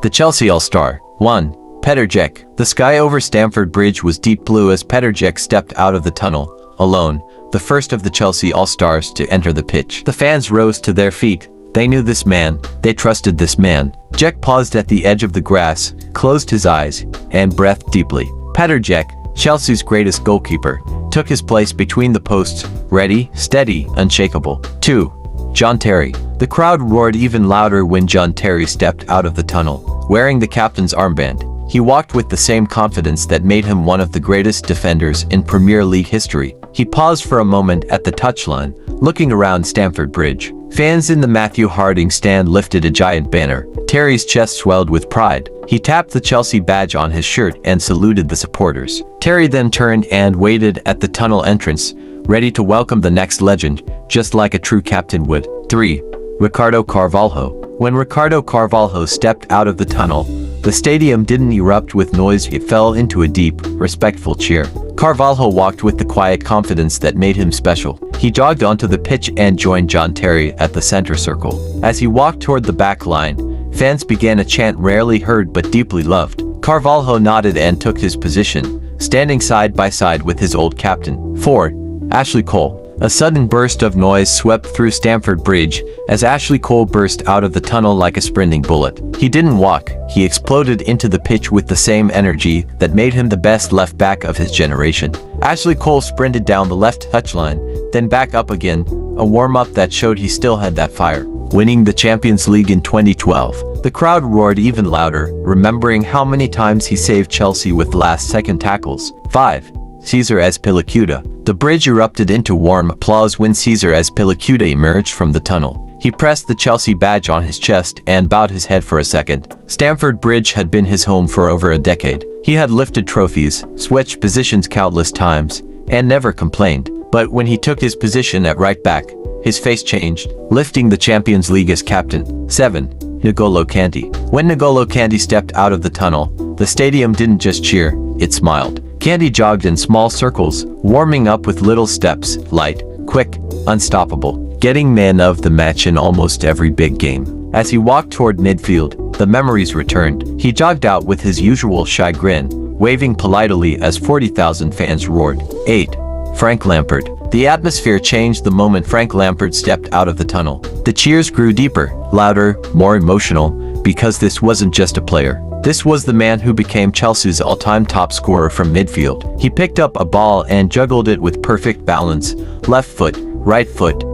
The Chelsea All-Star. 1. Petr Cech. The sky over Stamford Bridge was deep blue as Petr Cech stepped out of the tunnel, alone, the first of the Chelsea All-Stars to enter the pitch. The fans rose to their feet. They knew this man, they trusted this man. Cech paused at the edge of the grass, closed his eyes, and breathed deeply. Petr Cech, Chelsea's greatest goalkeeper, took his place between the posts, ready, steady, unshakable. 2. John Terry. The crowd roared even louder when John Terry stepped out of the tunnel, wearing the captain's armband. He walked with the same confidence that made him one of the greatest defenders in Premier League history. He paused for a moment at the touchline, looking around Stamford Bridge. Fans in the Matthew Harding stand lifted a giant banner. Terry's chest swelled with pride. He tapped the Chelsea badge on his shirt and saluted the supporters. Terry then turned and waited at the tunnel entrance, ready to welcome the next legend, just like a true captain would. 3. Ricardo Carvalho. When Ricardo Carvalho stepped out of the tunnel, the stadium didn't erupt with noise, it fell into a deep, respectful cheer. Carvalho walked with the quiet confidence that made him special. He jogged onto the pitch and joined John Terry at the center circle. As he walked toward the back line, fans began a chant rarely heard but deeply loved. Carvalho nodded and took his position, standing side by side with his old captain. 4. Ashley Cole. A sudden burst of noise swept through Stamford Bridge as Ashley Cole burst out of the tunnel like a sprinting bullet. He didn't walk, he exploded into the pitch with the same energy that made him the best left back of his generation. Ashley Cole sprinted down the left touchline, then back up again, a warm-up that showed he still had that fire. Winning the Champions League in 2012, the crowd roared even louder, remembering how many times he saved Chelsea with last-second tackles. 5. Cesar Azpilicueta. The bridge erupted into warm applause when Cesar Azpilicueta emerged from the tunnel. He pressed the Chelsea badge on his chest and bowed his head for a second. Stamford Bridge had been his home for over a decade. He had lifted trophies, switched positions countless times, and never complained. But when he took his position at right back, his face changed, lifting the Champions League as captain. 7. N'Golo Kante. When N'Golo Kante stepped out of the tunnel, the stadium didn't just cheer, it smiled. Kante jogged in small circles, warming up with little steps, light, quick, unstoppable, getting man of the match in almost every big game. As he walked toward midfield, the memories returned. He jogged out with his usual shy grin, waving politely as 40,000 fans roared. 8. Frank Lampard. The atmosphere changed the moment Frank Lampard stepped out of the tunnel. The cheers grew deeper, louder, more emotional, because this wasn't just a player. This was the man who became Chelsea's all-time top scorer from midfield. He picked up a ball and juggled it with perfect balance, left foot, right foot,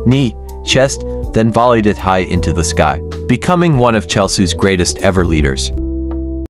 knee, chest, then volleyed it high into the sky, becoming one of Chelsea's greatest ever leaders.